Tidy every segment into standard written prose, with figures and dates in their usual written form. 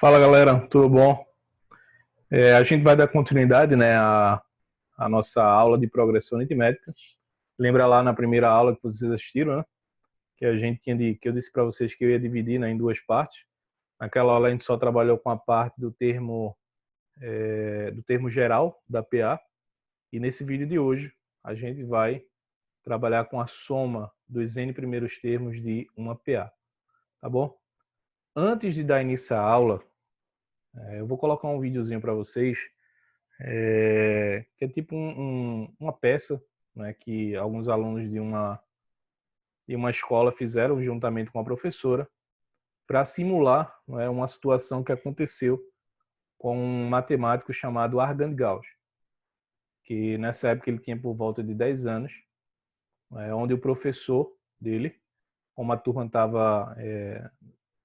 Fala galera, tudo bom? A gente vai dar continuidade, né, à nossa aula de progressão aritmética. Lembra lá na primeira aula que vocês assistiram, né? Que eu disse para vocês que eu ia dividir, né, em duas partes. Naquela aula a gente só trabalhou com a parte do termo geral da PA, e nesse vídeo de hoje a gente vai trabalhar com a soma dos n primeiros termos de uma PA, tá bom? Antes de dar início à aula, eu vou colocar um videozinho para vocês, que é tipo uma peça, né, que alguns alunos de uma escola fizeram juntamente com a professora para simular, né, uma situação que aconteceu com um matemático chamado Argand Gauss, que nessa época ele tinha por volta de 10 anos, onde o professor dele, como a turma estava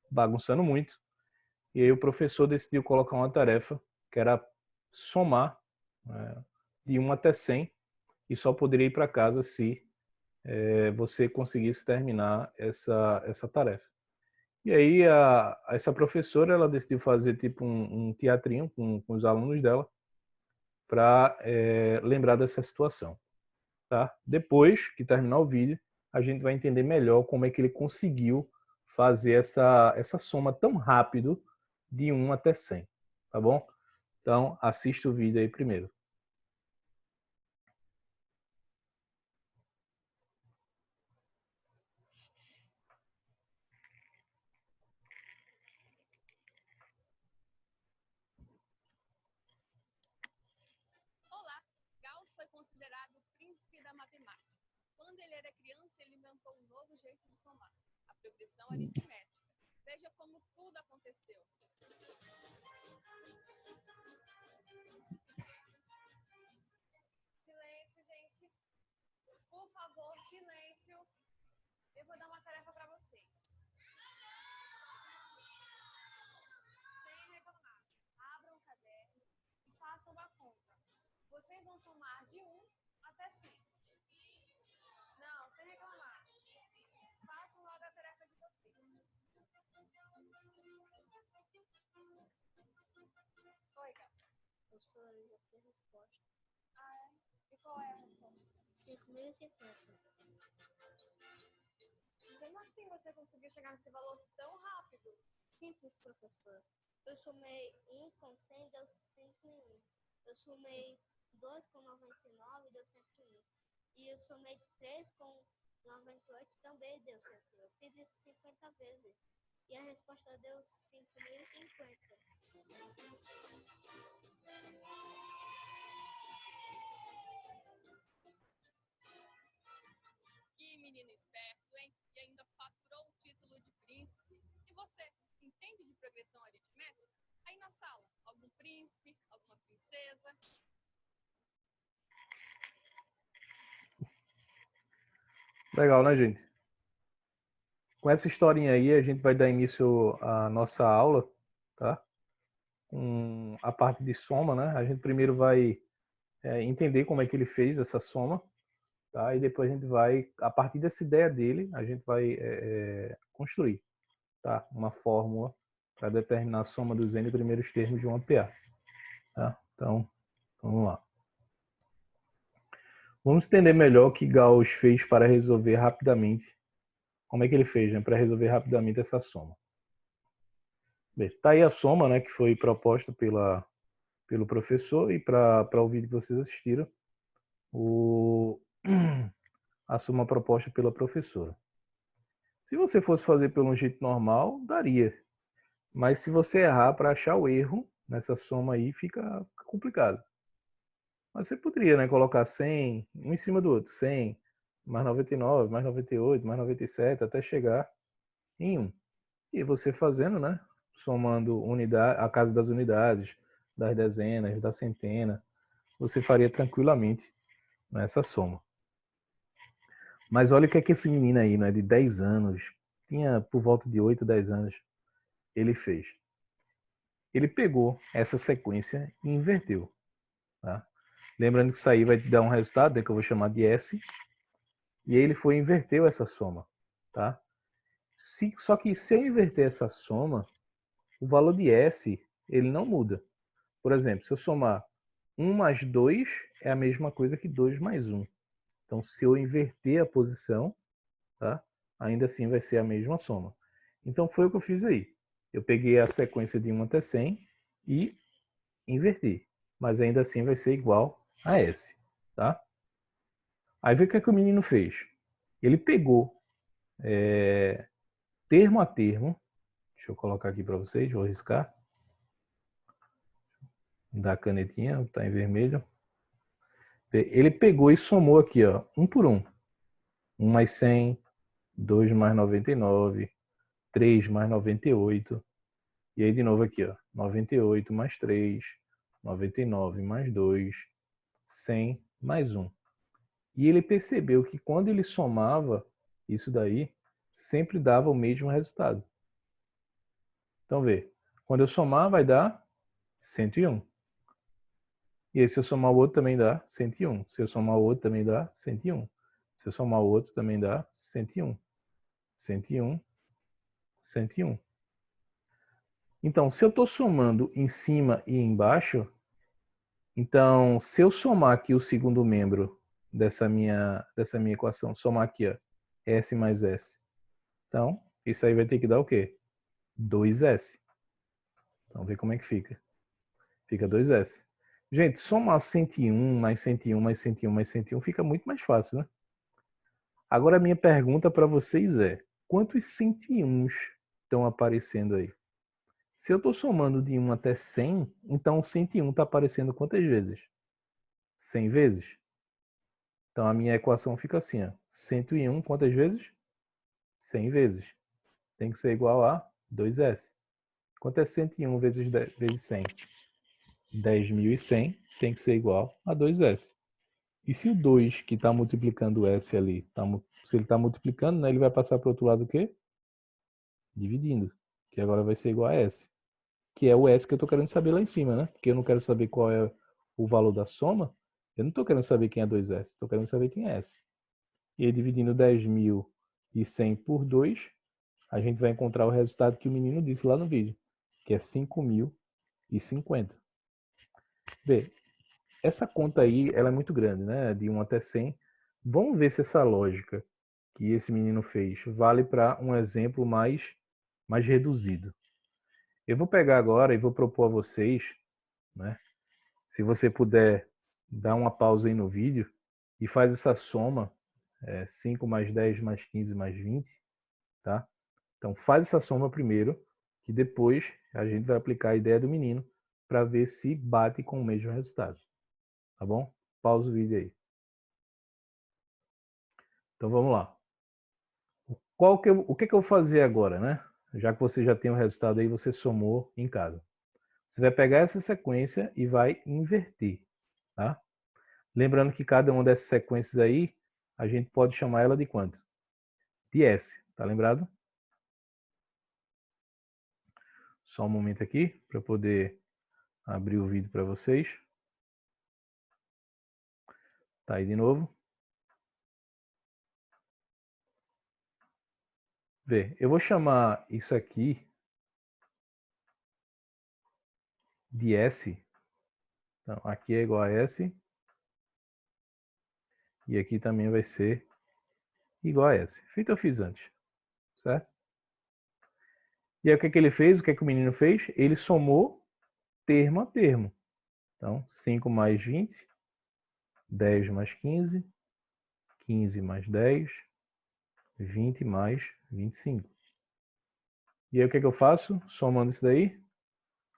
bagunçando muito, e aí o professor decidiu colocar uma tarefa que era somar, de 1 até 100, e só poderia ir para casa se você conseguisse terminar essa tarefa. E aí essa professora ela decidiu fazer tipo um teatrinho com os alunos dela para lembrar dessa situação. Tá? Depois que terminar o vídeo, a gente vai entender melhor como é que ele conseguiu fazer essa soma tão rápido de 1 até 100. Tá bom? Então, assista o vídeo aí primeiro. Olá! Gauss foi considerado o príncipe da matemática. Quando ele era criança, ele inventou um novo jeito de somar, a progressão aritmética. Veja como tudo aconteceu. Silêncio, gente. Por favor, silêncio. Eu vou dar uma tarefa para vocês. Sem reclamar, abram o caderno e façam uma conta. Vocês vão somar de 1 até 100. Não, sem reclamar. Façam logo a tarefa de vocês. Oi, Gauss. Professora, eu já sei a resposta. Ah, é? E qual é a resposta? 5.050. Como assim você conseguiu chegar nesse valor tão rápido? Simples, professor. Eu somei 1 com 100, deu 101. Eu somei 2 com 99, deu 101. E eu somei 3 com 98, também deu 101. Eu fiz isso 50 vezes. E a resposta deu 5.050. Que menino esperto, hein? E ainda faturou o título de príncipe. E você, entende de progressão aritmética? Aí na sala, algum príncipe, alguma princesa? Legal, né, gente? Com essa historinha aí, a gente vai dar início à nossa aula, tá? Com a parte de soma, né? A gente primeiro vai entender como é que ele fez essa soma, tá? E depois a gente vai, a partir dessa ideia dele, a gente vai construir, tá? Uma fórmula para determinar a soma dos n primeiros termos de uma PA, tá? Então, vamos lá. Vamos entender melhor o que Gauss fez para resolver rapidamente. Como é que ele fez, né? Para resolver rapidamente essa soma. Bem, tá aí a soma, né? Que foi proposta pelo professor, e para o vídeo que vocês assistiram, a soma proposta pela professora. Se você fosse fazer pelo jeito normal, daria. Mas se você errar para achar o erro nessa soma aí, fica complicado. Mas você poderia, né, colocar 100, um em cima do outro. 100, mais 99, mais 98, mais 97, até chegar em 1. E você fazendo, né, somando unidade, a casa das unidades, das dezenas, da centena, você faria tranquilamente nessa soma. Mas olha o que é que esse menino aí, né, de 10 anos, tinha por volta de 8, 10 anos, ele fez. Ele pegou essa sequência e inverteu. Tá? Lembrando que isso aí vai dar um resultado, né, que eu vou chamar de S, e aí ele foi e inverteu essa soma. Tá? Só que se eu inverter essa soma, o valor de S, ele não muda. Por exemplo, se eu somar 1 mais 2 é a mesma coisa que 2 mais 1. Então, se eu inverter a posição, tá? Ainda assim vai ser a mesma soma. Então, foi o que eu fiz aí. Eu peguei a sequência de 1 até 100 e inverti. Mas ainda assim vai ser igual a S, tá? Aí vê o que é que o menino fez. Ele pegou termo a termo. Deixa eu colocar aqui para vocês, vou riscar. Da canetinha, está em vermelho. Ele pegou e somou aqui, ó, um por um. 1 mais 100, 2 mais 99, 3 mais 98. E aí de novo aqui, ó, 98 mais 3, 99 mais 2, 100 mais 1. E ele percebeu que quando ele somava isso daí, sempre dava o mesmo resultado. Então vê, quando eu somar vai dar 101. E aí se eu somar o outro também dá 101. Se eu somar o outro também dá 101. Se eu somar o outro também dá 101. 101, 101. Então, se eu estou somando em cima e embaixo, então, se eu somar aqui o segundo membro dessa minha equação, somar aqui, ó, S mais S. Então, isso aí vai ter que dar o quê? 2S. Então, vê como é que fica. Fica 2S. Gente, somar 101 mais 101 mais 101 mais 101 fica muito mais fácil, né? Agora, a minha pergunta para vocês é, quantos 101s estão aparecendo aí? Se eu estou somando de 1 até 100, então 101 está aparecendo quantas vezes? 100 vezes? Então a minha equação fica assim, ó. 101 quantas vezes? 100 vezes. Tem que ser igual a 2S. Quanto é 101 vezes 100? 10.100 tem que ser igual a 2S. E se o 2 que está multiplicando o S ali, se ele está multiplicando, né, ele vai passar para o outro lado o quê? Dividindo. Que agora vai ser igual a S. Que é o S que eu estou querendo saber lá em cima, né? Porque eu não quero saber qual é o valor da soma. Eu não estou querendo saber quem é 2S. Estou querendo saber quem é S. E aí, dividindo 10.100 por 2, a gente vai encontrar o resultado que o menino disse lá no vídeo, que é 5.050. Vê, essa conta aí, ela é muito grande, né? De 1 até 100. Vamos ver se essa lógica que esse menino fez vale para um exemplo mais reduzido. Eu vou pegar agora e vou propor a vocês, né? Se você puder dar uma pausa aí no vídeo e faz essa soma, 5 mais 10 mais 15 mais 20, tá? Então faz essa soma primeiro, que depois a gente vai aplicar a ideia do menino para ver se bate com o mesmo resultado. Tá bom? Pausa o vídeo aí. Então vamos lá. O que eu vou fazer agora, né? Já que você já tem o resultado aí, você somou em casa. Você vai pegar essa sequência e vai inverter, tá? Lembrando que cada uma dessas sequências aí, a gente pode chamar ela de quanto? De S, tá lembrado? Só um momento aqui para eu poder abrir o vídeo para vocês. Tá aí de novo. Vê, eu vou chamar isso aqui de S. Então, aqui é igual a S. E aqui também vai ser igual a S. Feito eu fiz antes, certo? E aí o que, que ele fez? O que, que o menino fez? Ele somou termo a termo. Então, 5 mais 20, 10 mais 15, 15 mais 10, 20 mais 25. E aí o que, que eu faço? Somando isso daí,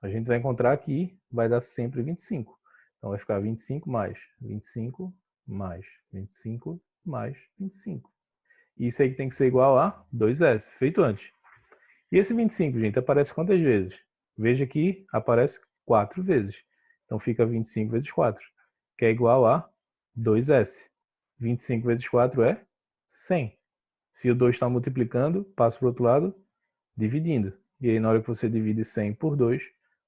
a gente vai encontrar que vai dar sempre 25. Então vai ficar 25 mais 25 mais 25 mais 25. E isso aí tem que ser igual a 2S, feito antes. E esse 25, gente, aparece quantas vezes? Veja que aparece 4 vezes. Então fica 25 vezes 4, que é igual a 2S. 25 vezes 4 é 100. Se o 2 está multiplicando, passa para o outro lado, dividindo. E aí na hora que você divide 100 por 2,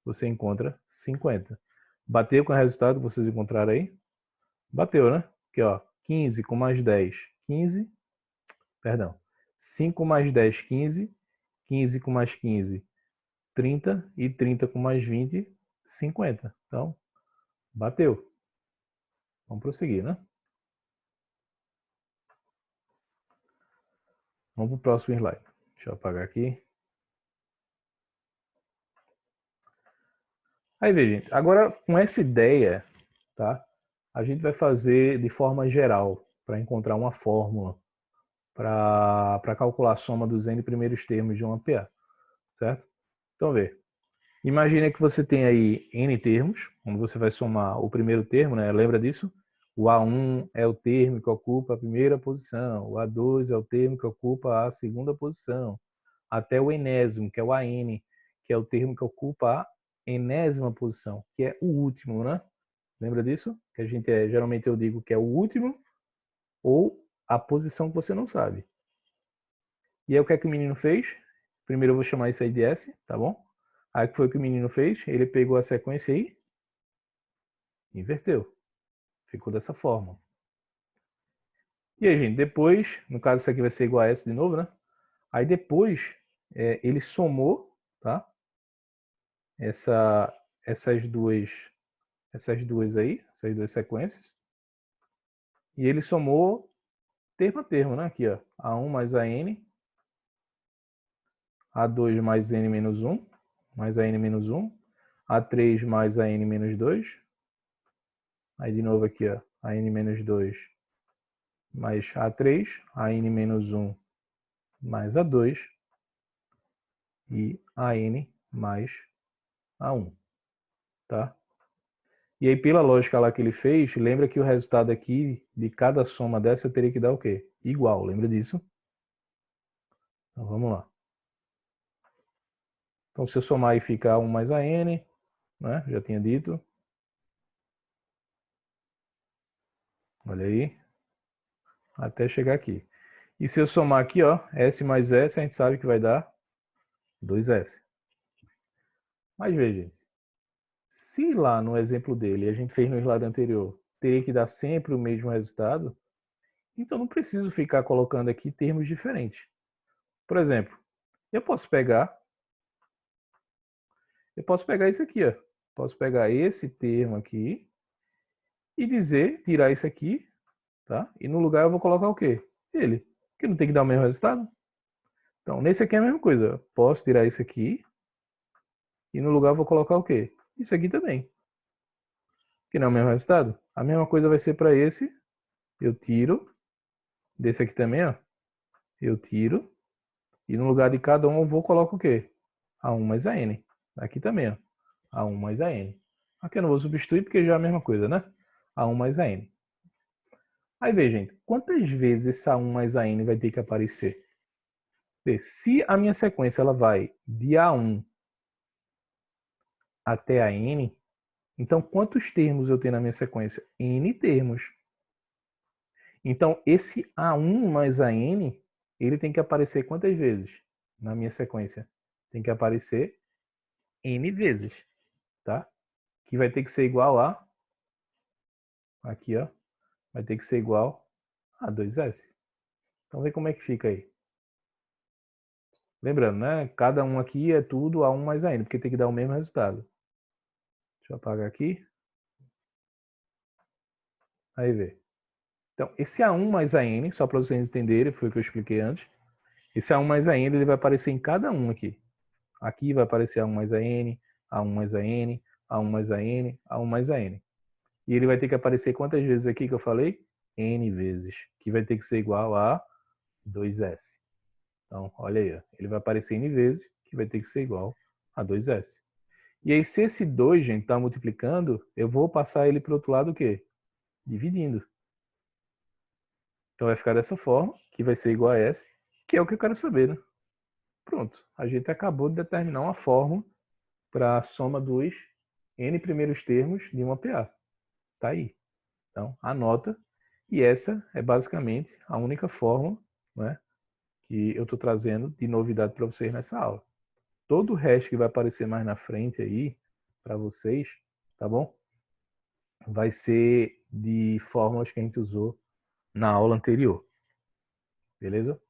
você encontra 50. Bateu com o resultado que vocês encontraram aí? Bateu, né? Aqui, ó, 15 com mais 10, 15. Perdão. 5 mais 10, 15. 15 com mais 15, 30 e 30 com mais 20, 50. Então, bateu. Vamos prosseguir, né? Vamos para o próximo slide. Deixa eu apagar aqui. Aí, veja, gente. Agora, com essa ideia, tá? A gente vai fazer de forma geral, para encontrar uma fórmula para calcular a soma dos n primeiros termos de uma PA, certo? Então, vê. Imagina que você tem aí n termos, quando você vai somar o primeiro termo, né? Lembra disso? O A1 é o termo que ocupa a primeira posição, o A2 é o termo que ocupa a segunda posição, até o enésimo, que é o AN, que é o termo que ocupa a enésima posição, que é o último, né? Lembra disso? Que a gente geralmente eu digo que é o último ou a posição que você não sabe. E aí o que é que o menino fez? Primeiro eu vou chamar isso aí de S, tá bom? Aí o que foi que o menino fez? Ele pegou a sequência e inverteu. Ficou dessa forma. E aí, gente, depois, no caso isso aqui vai ser igual a S de novo, né? Aí depois ele somou, tá? Essas duas aí, essas duas sequências. E ele somou termo a termo, né? Aqui, ó. A1 mais AN, A2 mais N menos 1, mais AN menos 1, A3 mais AN menos 2. Aí de novo aqui, ó. AN menos 2 mais A3, AN menos 1 mais A2 e AN mais A1, tá? E aí, pela lógica lá que ele fez, lembra que o resultado aqui de cada soma dessa eu teria que dar o quê? Igual, lembra disso? Então, vamos lá. Então, se eu somar aí fica A1 mais AN, né? Já tinha dito. Olha aí. Até chegar aqui. E se eu somar aqui, ó, S mais S, a gente sabe que vai dar 2S. Mas veja, gente. Se lá no exemplo dele, a gente fez no slide anterior, teria que dar sempre o mesmo resultado, então não preciso ficar colocando aqui termos diferentes. Por exemplo, eu posso pegar isso aqui, ó. Posso pegar esse termo aqui e dizer, tirar isso aqui, tá? E no lugar eu vou colocar o quê? Ele, que não tem que dar o mesmo resultado. Então, nesse aqui é a mesma coisa. Posso tirar isso aqui e no lugar eu vou colocar o quê? Isso aqui também. Que não é o mesmo resultado. A mesma coisa vai ser para esse. Eu tiro. Desse aqui também, ó. Eu tiro. E no lugar de cada um eu vou colocar o quê? A1 mais a n. Aqui também, ó. A1 mais a n. Aqui eu não vou substituir porque já é a mesma coisa, né? A1 mais a n. Aí veja, gente. Quantas vezes esse A1 mais a n vai ter que aparecer? Se a minha sequência ela vai de A1 até a n, então quantos termos eu tenho na minha sequência? N termos. Então esse A1 mais a n, ele tem que aparecer quantas vezes na minha sequência? Tem que aparecer N vezes, tá? Que vai ter que ser igual a, aqui ó, vai ter que ser igual a 2S. Então vê como é que fica aí. Lembrando, né? Cada um aqui é tudo A1 mais a n, porque tem que dar o mesmo resultado. Deixa eu apagar aqui. Aí vê. Então, esse A1 mais a n, só para vocês entenderem, foi o que eu expliquei antes. Esse A1 mais a n, ele vai aparecer em cada um aqui. Aqui vai aparecer A1 mais a n, A1 mais a n, A1 mais a n, A1 mais a n. E ele vai ter que aparecer quantas vezes aqui que eu falei? N vezes, que vai ter que ser igual a 2S. Então, olha aí, ele vai aparecer N vezes, que vai ter que ser igual a 2S. E aí, se esse 2, gente, está multiplicando, eu vou passar ele para o outro lado o quê? Dividindo. Então, vai ficar dessa forma, que vai ser igual a S, que é o que eu quero saber, né? Pronto, a gente acabou de determinar uma fórmula para a soma dos N primeiros termos de uma PA. Tá aí. Então, anota. E essa é basicamente a única fórmula, né, que eu estou trazendo de novidade para vocês nessa aula. Todo o resto que vai aparecer mais na frente aí, para vocês, tá bom? Vai ser de fórmulas que a gente usou na aula anterior. Beleza?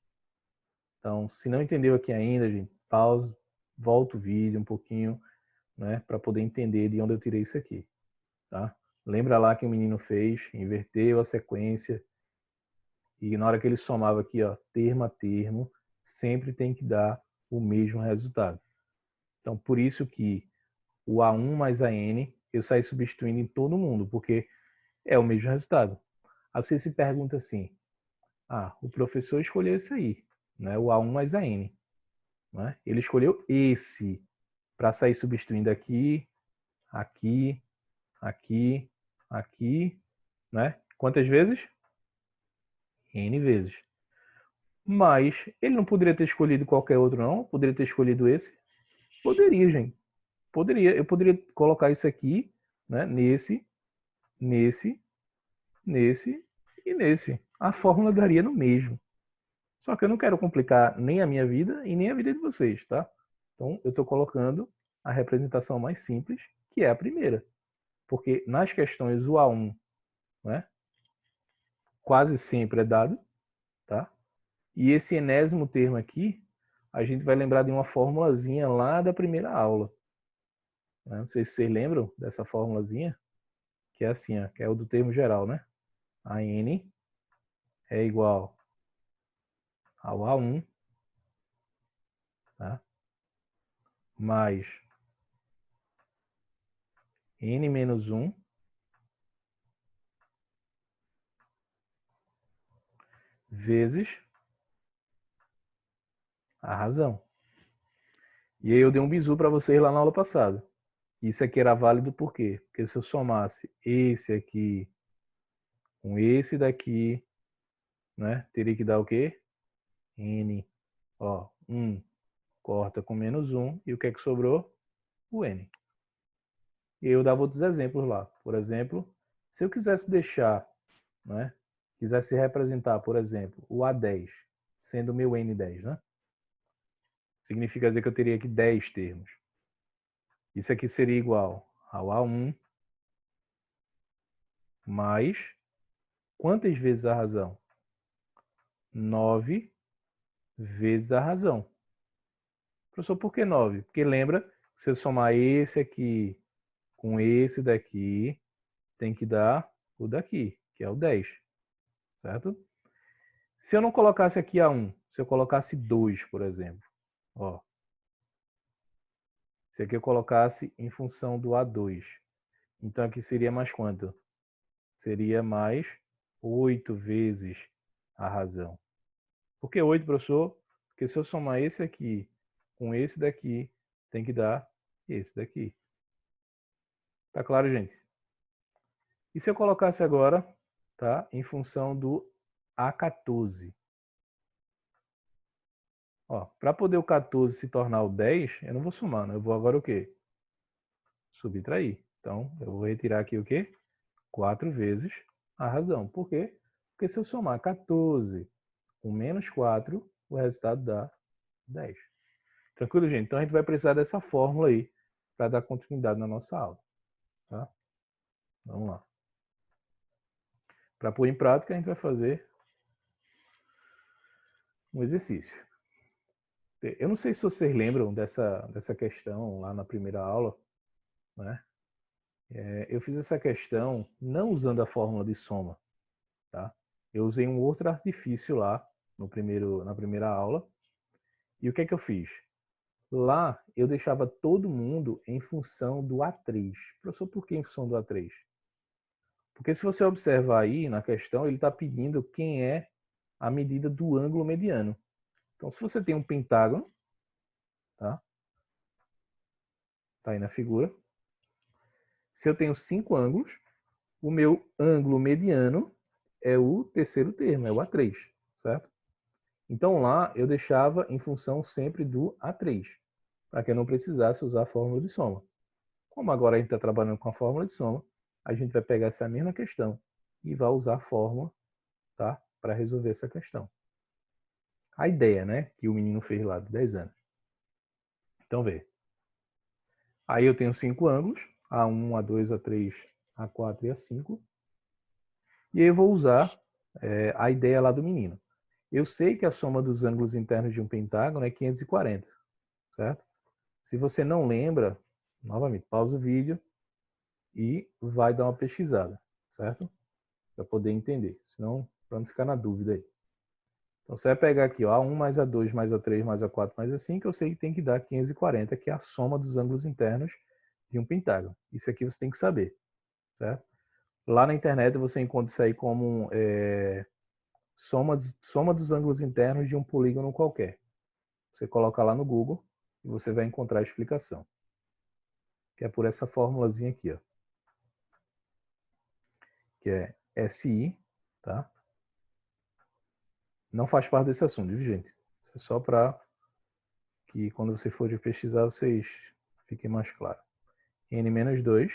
Então, se não entendeu aqui ainda, gente, pause, volta o vídeo um pouquinho, né, para poder entender de onde eu tirei isso aqui, tá? Lembra lá que o menino fez, inverteu a sequência e na hora que ele somava aqui, ó, termo a termo, sempre tem que dar o mesmo resultado. Então, por isso que o A1 mais AN, eu saí substituindo em todo mundo, porque é o mesmo resultado. Aí você se pergunta assim, o professor escolheu esse aí, né, o A1 mais AN. Né? Ele escolheu esse para sair substituindo aqui, aqui, aqui, aqui, né? Quantas vezes? N vezes. Mas ele não poderia ter escolhido qualquer outro, não? Poderia ter escolhido esse? Poderia, gente. Poderia. Eu poderia colocar isso aqui, né? Nesse, nesse, nesse e nesse. A fórmula daria no mesmo. Só que eu não quero complicar nem a minha vida e nem a vida de vocês, tá? Então, eu estou colocando a representação mais simples, que é a primeira. Porque nas questões o A1, né, quase sempre é dado, tá? E esse enésimo termo aqui, a gente vai lembrar de uma formulazinha lá da primeira aula. Né? Não sei se vocês lembram dessa formulazinha, que é assim, ó, que é o do termo geral, né? A N é igual ao A1, tá? Mais N menos 1 vezes a razão. E aí eu dei um bizu para vocês lá na aula passada. Isso aqui era válido por quê? Porque se eu somasse esse aqui com esse daqui, né, teria que dar o quê? N. Ó, 1 corta com menos 1. E o que é que sobrou? O N. E eu dava outros exemplos lá. Por exemplo, se eu quisesse deixar, né, quisesse representar, por exemplo, o A10, sendo o meu N10, né? Significa dizer que eu teria aqui 10 termos. Isso aqui seria igual ao A1 mais quantas vezes a razão? 9 vezes a razão. Professor, por que 9? Porque lembra, se eu somar esse aqui com esse daqui, tem que dar o daqui, que é o 10. Certo? Se eu não colocasse aqui A1, se eu colocasse 2, por exemplo. Ó, se aqui eu colocasse em função do A2. Então aqui seria mais quanto? Seria mais 8 vezes a razão. Por que 8, professor? Porque se eu somar esse aqui com esse daqui, tem que dar esse daqui. Tá claro, gente? E se eu colocasse agora, tá, em função do A14? Ó, para poder o 14 se tornar o 10, eu não vou somar, né? Eu vou agora o quê? Subtrair. Então, eu vou retirar aqui o quê? 4 vezes a razão. Por quê? Porque se eu somar 14 com menos 4, o resultado dá 10. Tranquilo, gente? Então, a gente vai precisar dessa fórmula aí para dar continuidade na nossa aula. Tá? Vamos lá. Para pôr em prática, a gente vai fazer um exercício. Eu não sei se vocês lembram dessa questão lá na primeira aula, né? Eu fiz essa questão não usando a fórmula de soma, tá? Eu usei um outro artifício lá na primeira aula. E o que é que eu fiz? Lá eu deixava todo mundo em função do A3. Professor, por que em função do A3? Porque se você observar aí na questão, ele está pedindo quem é a medida do ângulo mediano. Então, se você tem um pentágono, tá? Tá aí na figura. Se eu tenho 5 ângulos, o meu ângulo mediano é o terceiro termo, é o A3, certo? Então lá eu deixava em função sempre do A3, para que eu não precisasse usar a fórmula de soma. Como agora a gente está trabalhando com a fórmula de soma, a gente vai pegar essa mesma questão e vai usar a fórmula, tá, para resolver essa questão. A ideia, né, que o menino fez lá de 10 anos. Então vê. Aí eu tenho 5 ângulos, A1, A2, A3, A4 e A5. E aí eu vou usar a ideia lá do menino. Eu sei que a soma dos ângulos internos de um pentágono é 540, certo? Se você não lembra, novamente, pausa o vídeo e vai dar uma pesquisada, certo? Para poder entender, senão, para não ficar na dúvida aí. Então, você vai pegar aqui, ó, A1 mais A2 mais A3 mais A4 mais A5, eu sei que tem que dar 540, que é a soma dos ângulos internos de um pentágono. Isso aqui você tem que saber, certo? Lá na internet você encontra isso aí como soma dos ângulos internos de um polígono qualquer. Você coloca lá no Google e você vai encontrar a explicação. Que é por essa formulazinha aqui, ó. Que é SI, tá? Não faz parte desse assunto, viu, gente? Isso é só para que quando você for de pesquisar, vocês fiquem mais claros. N-2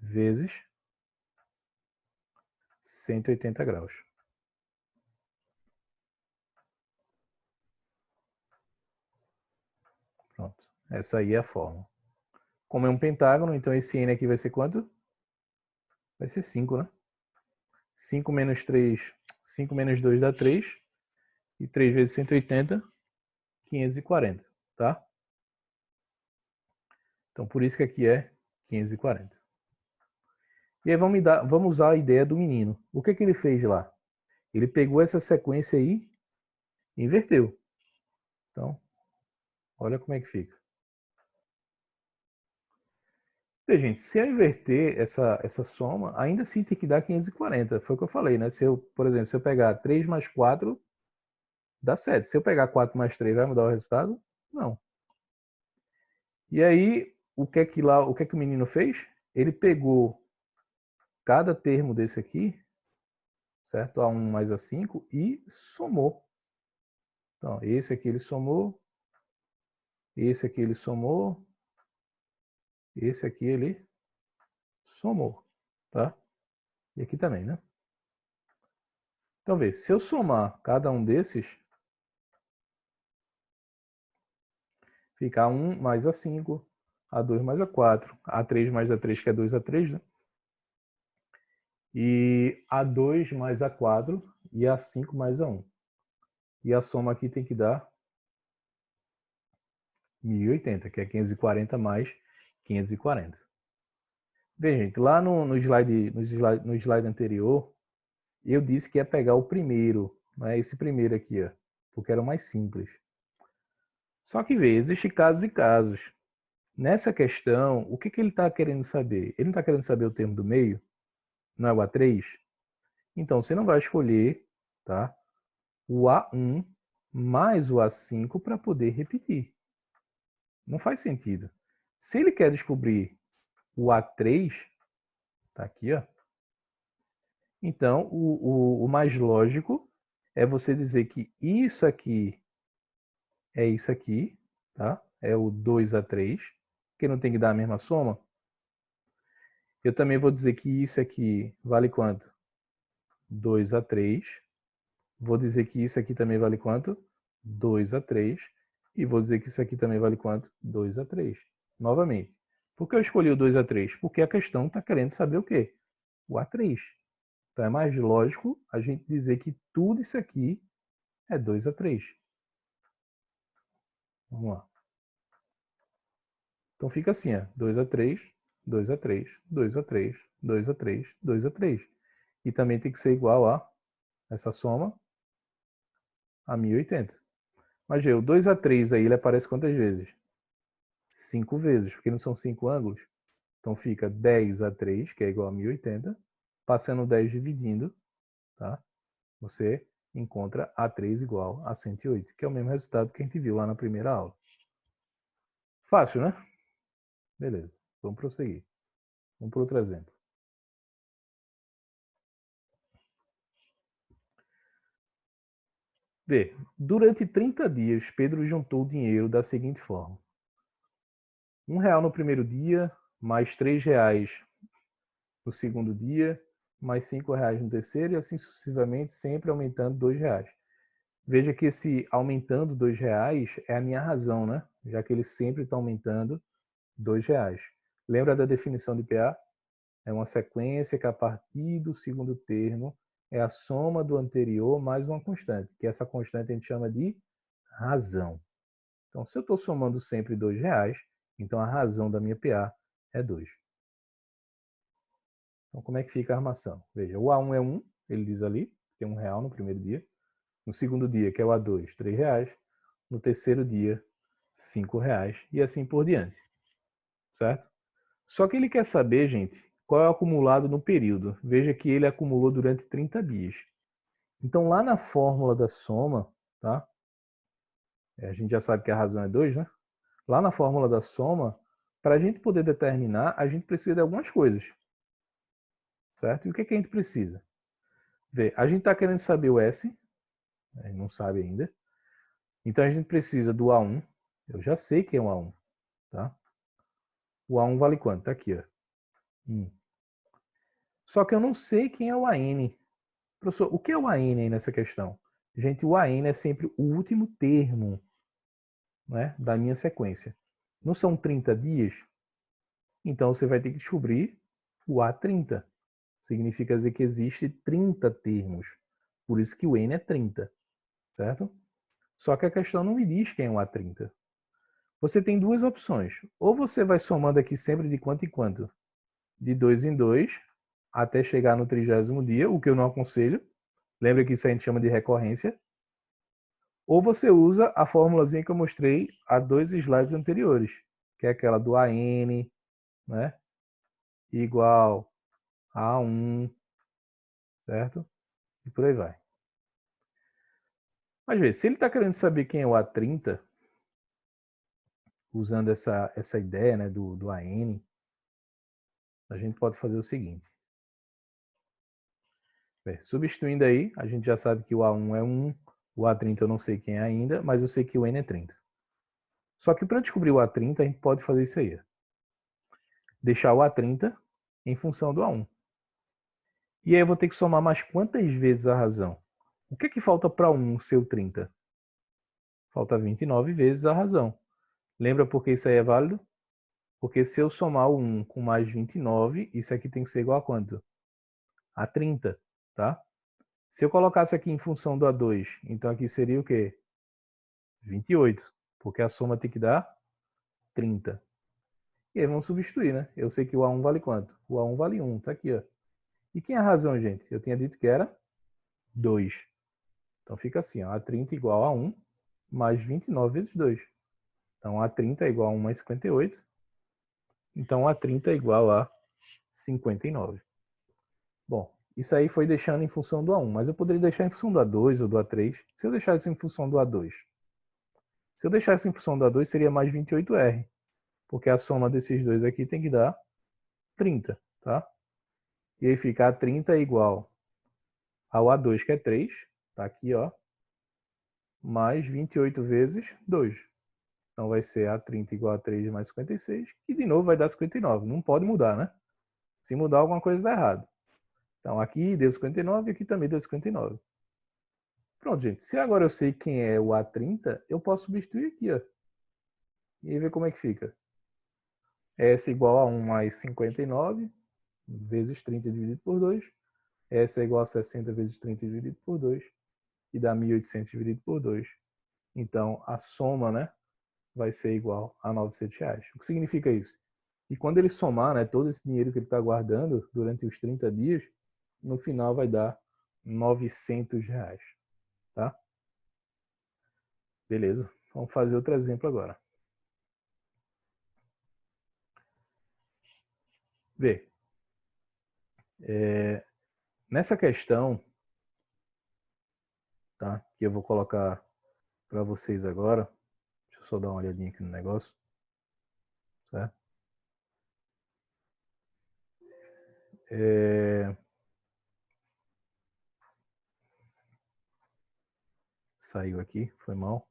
vezes 180 graus. Pronto. Essa aí é a fórmula. Como é um pentágono, então esse N aqui vai ser quanto? Vai ser 5, né? 5 menos 3, 5 menos 2 dá 3. E 3 vezes 180, 540, tá? Então, por isso que aqui é 540. E aí vamos usar a ideia do menino. O que ele fez lá? Ele pegou essa sequência aí e inverteu. Então, olha como é que fica. Então, gente, se eu inverter essa soma, ainda assim tem que dar 540. Foi o que eu falei, né? Se eu, por exemplo, se eu pegar 3 mais 4, dá 7. Se eu pegar 4 mais 3, vai mudar o resultado? Não. E aí, o que é que o menino fez? Ele pegou cada termo desse aqui, certo? A1 mais A5 e somou. Então, esse aqui ele somou, esse aqui ele somou, esse aqui ele somou, tá? E aqui também, né? Então, vê, se eu somar cada um desses, fica A1 mais A5, A2 mais A4, A3 mais A3, que é 2A3, né? E A2 mais A4 e A5 mais A1. E a soma aqui tem que dar 1080, que é 540 mais 540. Bem, gente, lá no slide anterior, eu disse que ia pegar o primeiro, né, esse primeiro aqui, ó, porque era o mais simples. Só que, vê, existem casos e casos. Nessa questão, o que ele está querendo saber? Ele não está querendo saber o termo do meio? Não é o A3? Então, você não vai escolher, tá, o A1 mais o A5 para poder repetir. Não faz sentido. Se ele quer descobrir o A3, tá aqui, ó. Então, o mais lógico é você dizer que isso aqui é isso aqui, tá? É o 2A3, que não tem que dar a mesma soma. Eu também vou dizer que isso aqui vale quanto? 2A3. Vou dizer que isso aqui também vale quanto? 2A3. E vou dizer que isso aqui também vale quanto? 2A3. Novamente. Por que eu escolhi o 2A3? Porque a questão está querendo saber o quê? O A3. Então é mais lógico a gente dizer que tudo isso aqui é 2A3. Vamos lá. Então fica assim, ó, 2A3, 2A3, 2A3, 2A3, 2A3. E também tem que ser igual a essa soma a 1080. Mas o 2A3 aí ele aparece quantas vezes? 5 vezes, porque não são 5 ângulos. Então fica 10A3, que é igual a 1080. Passando 10 dividindo, tá? Você encontra A3 igual a 108, que é o mesmo resultado que a gente viu lá na primeira aula. Fácil, né? Beleza, vamos prosseguir. Vamos para outro exemplo. Vê, durante 30 dias, Pedro juntou dinheiro da seguinte forma. R$1 no primeiro dia, mais R$3 no segundo dia, mais R$5 no terceiro, e assim sucessivamente, sempre aumentando R$2. Veja que esse aumentando R$2 é a minha razão, né? Já que ele sempre está aumentando R$2. Lembra da definição de PA? É uma sequência que a partir do segundo termo é a soma do anterior mais uma constante, que essa constante a gente chama de razão. Então, se eu estou somando sempre R$2, então a razão da minha PA é 2. Então, como é que fica a armação? Veja, o A1 é 1, ele diz ali, tem R$1 no primeiro dia. No segundo dia, que é o A2, R$3. No terceiro dia, R$5. E assim por diante. Certo? Só que ele quer saber, gente, qual é o acumulado no período. Veja que ele acumulou durante 30 dias. Então, lá na fórmula da soma, tá? A gente já sabe que a razão é 2, né? Lá na fórmula da soma, para a gente poder determinar, a gente precisa de algumas coisas. Certo? E o que, que a gente precisa? Vê, a gente está querendo saber o S, a gente não sabe ainda. Então a gente precisa do A1. Eu já sei que é um A1. Tá? O A1 vale quanto? Está aqui. Ó. 1. Só que eu não sei quem é o AN. Professor, o que é o AN aí nessa questão? Gente, o AN é sempre o último termo, né, da minha sequência. Não são 30 dias? Então você vai ter que descobrir o A30. Significa dizer que existe 30 termos. Por isso que o N é 30. Certo? Só que a questão não me diz quem é o A30. Você tem duas opções. Ou você vai somando aqui sempre de quanto em quanto? De 2 em 2, até chegar no 30º dia, o que eu não aconselho. Lembra que isso a gente chama de recorrência. Ou você usa a formulazinha que eu mostrei há 2 slides anteriores, que é aquela do AN, né? Igual a 1, certo? E por aí vai. Mas veja, se ele está querendo saber quem é o A30, usando essa ideia, né, do AN, a gente pode fazer o seguinte. Substituindo aí, a gente já sabe que o A1 é 1, o A30 eu não sei quem é ainda, mas eu sei que o N é 30. Só que para descobrir o A30, a gente pode fazer isso aí. Deixar o A30 em função do A1. E aí eu vou ter que somar mais quantas vezes a razão? O que é que falta para 1 ser o 30? Falta 29 vezes a razão. Lembra por que isso aí é válido? Porque se eu somar o 1 com mais 29, isso aqui tem que ser igual a quanto? A 30, tá? Se eu colocasse aqui em função do A2, então aqui seria o quê? 28, porque a soma tem que dar 30. E aí vamos substituir, né? Eu sei que o A1 vale quanto? O A1 vale 1, tá aqui, ó. E quem é a razão, gente? Eu tinha dito que era 2. Então fica assim, ó, A30 igual a 1 mais 29 vezes 2. Então A30 é igual a 1 mais 58. Então A30 é igual a 59. Bom, isso aí foi deixando em função do A1, mas eu poderia deixar em função do A2 ou do A3. Se eu deixar isso em função do A2, se eu deixar isso em função do A2, seria mais 28R, porque a soma desses dois aqui tem que dar 30, tá? E aí fica A30 é igual ao A2, que é 3, tá aqui, ó, mais 28 vezes 2. Então vai ser A30 igual a 3 mais 56, que de novo vai dar 59. Não pode mudar, né? Se mudar, alguma coisa dá errado. Então aqui deu 59 e aqui também deu 59. Pronto, gente. Se agora eu sei quem é o A30, eu posso substituir aqui, ó. E aí ver como é que fica. S igual a 1 mais 59 vezes 30 dividido por 2. S é igual a 60 vezes 30 dividido por 2. E dá 1.800 dividido por 2. Então, a soma, né, vai ser igual a R$900. O que significa isso? Que quando ele somar, né, todo esse dinheiro que ele está guardando durante os 30 dias, no final vai dar R$900. Tá? Beleza. Vamos fazer outro exemplo agora. Vê. Nessa questão, tá, que eu vou colocar para vocês agora, deixa eu só dar uma olhadinha aqui no negócio, certo? Saiu aqui, foi mal.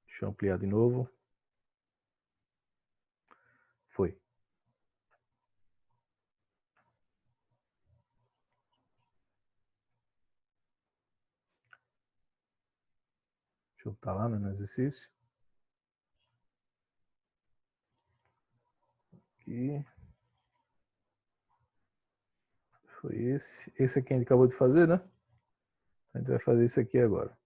Deixa eu ampliar de novo. Foi. Deixa eu botar lá no exercício. Aqui. Foi esse. Esse aqui a gente acabou de fazer, né? A gente vai fazer isso aqui agora.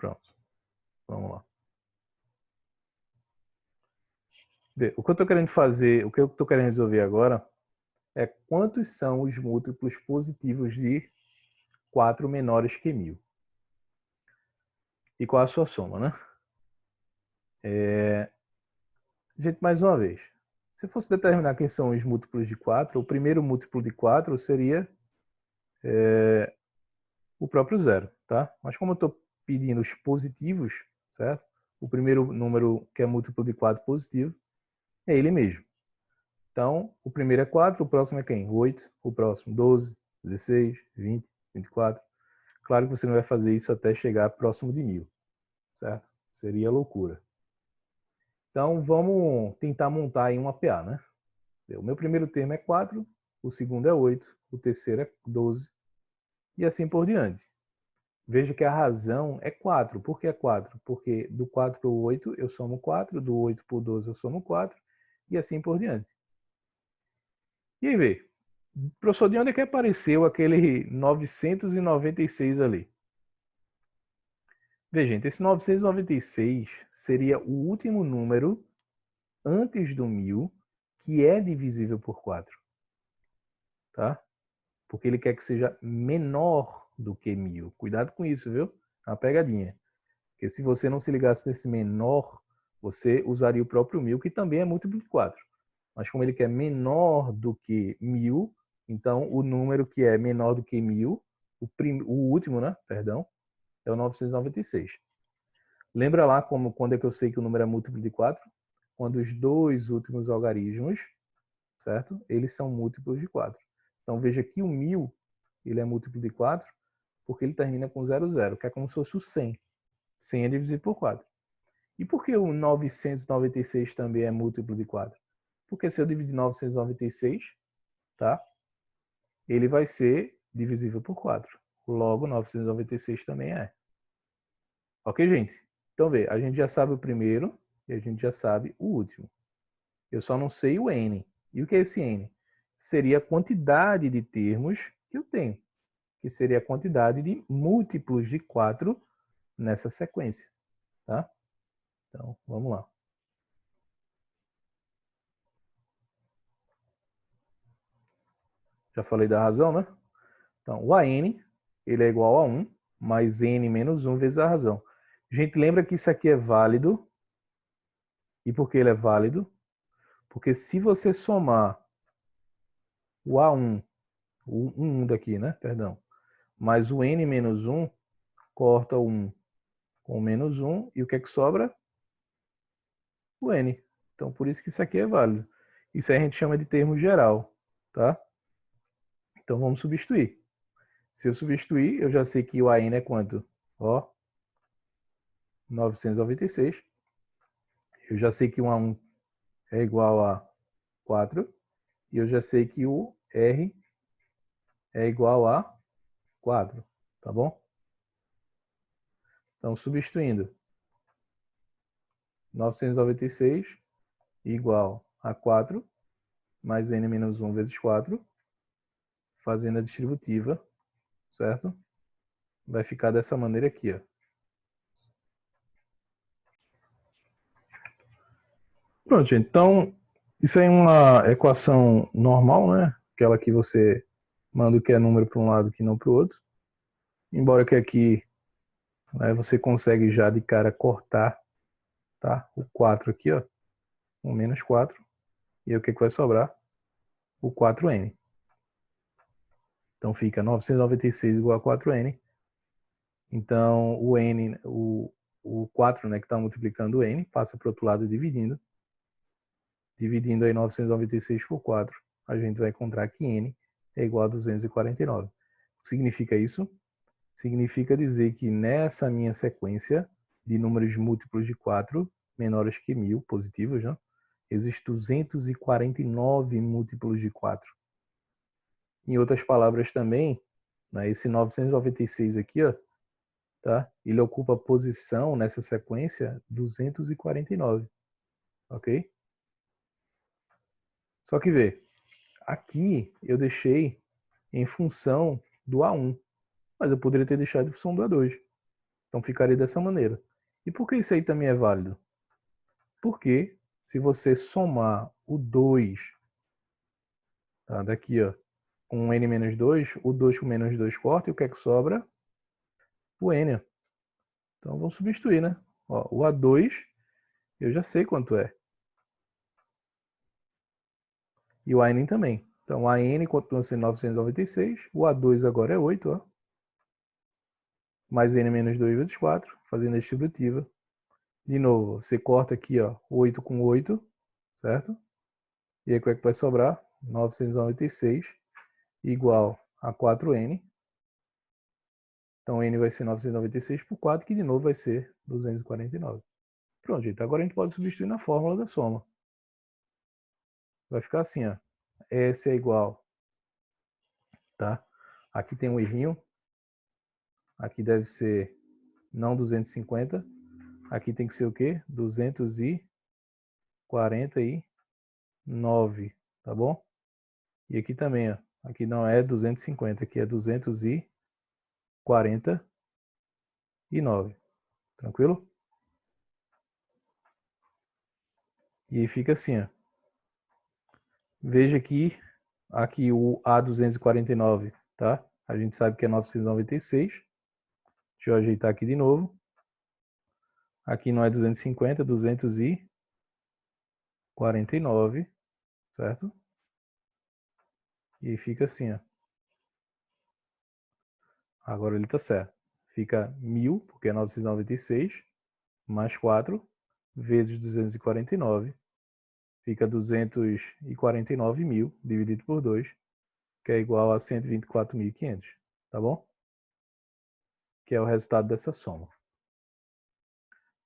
Pronto. Vamos lá. Vê, o que eu estou querendo fazer, o que eu estou querendo resolver agora é quantos são os múltiplos positivos de 4 menores que 1000. E qual a sua soma, né? Gente, mais uma vez. Se fosse determinar quem são os múltiplos de 4, o primeiro múltiplo de 4 seria o próprio zero, tá? Mas como eu estou pedindo os positivos, certo? O primeiro número que é múltiplo de 4 positivo é ele mesmo. Então, o primeiro é 4, o próximo é quem? 8, o próximo 12, 16, 20, 24. Claro que você não vai fazer isso até chegar próximo de 1000, certo? Seria loucura. Então, vamos tentar montar aí uma PA, né? O meu primeiro termo é 4, o segundo é 8, o terceiro é 12 e assim por diante. Veja que a razão é 4. Por que é 4? Porque do 4 para o 8 eu somo 4, do 8 para o 12 eu somo 4 e assim por diante. E aí, vê. Professor, de onde é que apareceu aquele 996 ali? Veja, gente, esse 996 seria o último número antes do 1000 que é divisível por 4. Tá? Porque ele quer que seja menor do que 1000. Cuidado com isso, viu? É uma pegadinha. Porque se você não se ligasse nesse menor, você usaria o próprio 1000, que também é múltiplo de 4. Mas como ele quer menor do que 1000, então o número que é menor do que 1000, o último, né? Perdão, é o 996. Lembra lá quando é que eu sei que o número é múltiplo de 4? Quando os dois últimos algarismos, certo? Eles são múltiplos de 4. Então veja que o 1000, ele é múltiplo de 4, porque ele termina com 00, que é como se fosse o 100. 100 é dividido por 4. E por que o 996 também é múltiplo de 4? Porque se eu dividir 996, tá? Ele vai ser divisível por 4. Logo, 996 também é. Ok, gente? Então, vê, a gente já sabe o primeiro e a gente já sabe o último. Eu só não sei o N. E o que é esse N? Seria a quantidade de termos que eu tenho, que seria a quantidade de múltiplos de 4 nessa sequência, tá? Então, vamos lá. Já falei da razão, né? Então, o AN, ele é igual a 1, mais N menos 1 vezes a razão. Gente, lembra que isso aqui é válido. E por que ele é válido? Porque se você somar o A1, o 1 daqui, né? Perdão. Mais o N menos 1, corta o 1 com o menos 1. E o que é que sobra? O N. Então, por isso que isso aqui é válido. Isso aí a gente chama de termo geral, tá? Então, vamos substituir. Se eu substituir, eu já sei que o AN é quanto? Ó, 996. Eu já sei que o A1 é igual a 4. E eu já sei que o R é igual a 4. Tá bom? Então, substituindo 996 igual a 4 mais N menos 1 vezes 4, fazendo a distributiva, certo? Vai ficar dessa maneira aqui, ó. Pronto, gente. Então, isso aí é uma equação normal, né? Aquela que você manda o que é número para um lado que não para o outro. Embora que aqui, né, você consegue já de cara cortar, tá? O 4 aqui, ó. O menos 4. E aí o que vai sobrar? O 4N. Então fica 996 igual a 4N. Então o N, o 4, né, que está multiplicando o N, passa para o outro lado dividindo. Dividindo aí 996 por 4, a gente vai encontrar que N é igual a 249. O que significa isso? Significa dizer que nessa minha sequência de números múltiplos de 4, menores que 1000, positivos, né? Existem 249 múltiplos de 4. Em outras palavras também, né, esse 996 aqui, ó, tá? Ele ocupa a posição nessa sequência 249, ok? Só que vê, aqui eu deixei em função do A1, mas eu poderia ter deixado em função do A2. Então ficaria dessa maneira. E por que isso aí também é válido? Porque se você somar o 2, tá, daqui, ó, com n menos 2, o 2 com menos 2 corta, e o que é que sobra? O n. Então vamos substituir, né? Ó, o A2, eu já sei quanto é. E o AN também. Então o AN continua sendo 996, o A2 agora é 8, ó. Mais n menos 2 vezes 4, fazendo a distributiva. De novo, você corta aqui, ó, 8 com 8, certo? E aí o que é que vai sobrar? 996 igual a 4n. Então n vai ser 996 por 4, que de novo vai ser 249. Pronto, gente. Agora a gente pode substituir na fórmula da soma. Vai ficar assim, ó. S é igual, tá? Aqui tem um errinho. Aqui deve ser não 250. Aqui tem que ser o quê? 249, tá bom? E aqui também, ó. Aqui não é 250, aqui é 249. Tranquilo? E aí fica assim, ó. Veja aqui o A249, tá? A gente sabe que é 996. Deixa eu ajeitar aqui de novo. Aqui não é 250, é 249, certo? E fica assim, ó. Agora ele tá certo. Fica 1000, porque é 996, mais 4, vezes 249. Fica 249 mil, dividido por 2, que é igual a 124.500, tá bom? Que é o resultado dessa soma.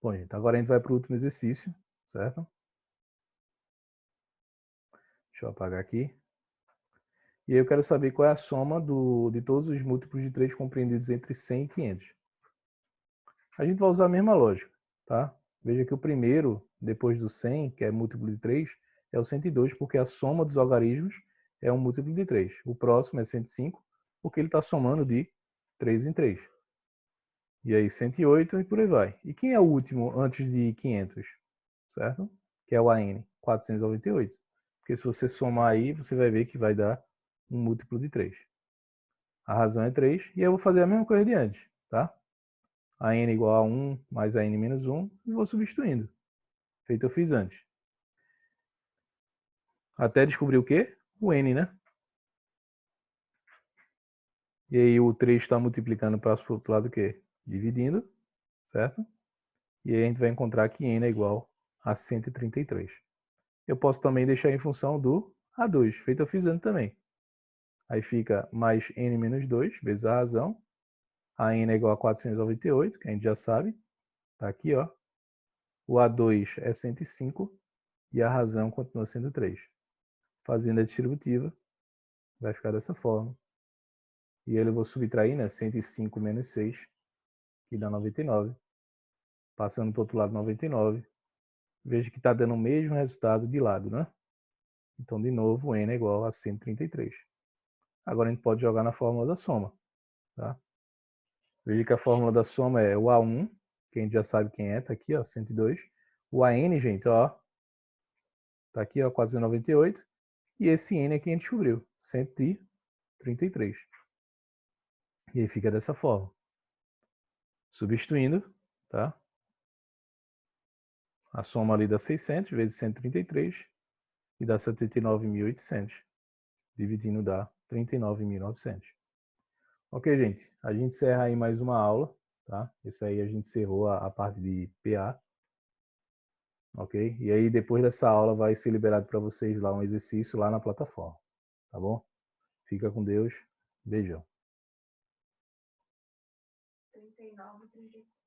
Bom, gente, agora a gente vai para o último exercício, certo? Deixa eu apagar aqui. E aí eu quero saber qual é a soma de todos os múltiplos de 3 compreendidos entre 100 e 500. A gente vai usar a mesma lógica, tá? Veja que o primeiro, depois do 100, que é múltiplo de 3, é o 102, porque a soma dos algarismos é um múltiplo de 3. O próximo é 105, porque ele está somando de 3 em 3. E aí 108 e por aí vai. E quem é o último antes de 500? Certo? Que é o AN, 498. Porque se você somar aí, você vai ver que vai dar um múltiplo de 3. A razão é 3. E eu vou fazer a mesma coisa de antes, tá? A n igual a 1 mais a n menos 1 e vou substituindo. Feito eu fiz antes. Até descobrir o quê? O n, né? E aí o 3 está multiplicando para o lado do quê? Dividindo, certo? E aí a gente vai encontrar que n é igual a 133. Eu posso também deixar em função do A2, feito eu fiz antes também. Aí fica mais n menos 2 vezes a razão. A n é igual a 498, que a gente já sabe. Está aqui, ó. O A2 é 105 e a razão continua sendo 3. Fazendo a distributiva, vai ficar dessa forma. E ele eu vou subtrair, né? 105 menos 6, que dá 99. Passando para o outro lado, 99. Veja que está dando o mesmo resultado de lado, né? Então, de novo, n é igual a 133. Agora a gente pode jogar na fórmula da soma, tá? Veja que a fórmula da soma é o A1, que a gente já sabe quem é, tá aqui, ó, 102. O AN, gente, ó, tá aqui, ó, 498. E esse N aqui a gente descobriu, 133. E aí fica dessa forma. Substituindo, tá? A soma ali dá 600 vezes 133 e dá 79.800. Dividindo dá 39.900. Ok, gente? A gente encerra aí mais uma aula, tá? Esse aí a gente encerrou a parte de PA. Ok? E aí depois dessa aula vai ser liberado para vocês lá um exercício lá na plataforma. Tá bom? Fica com Deus. Beijão. 39, 34.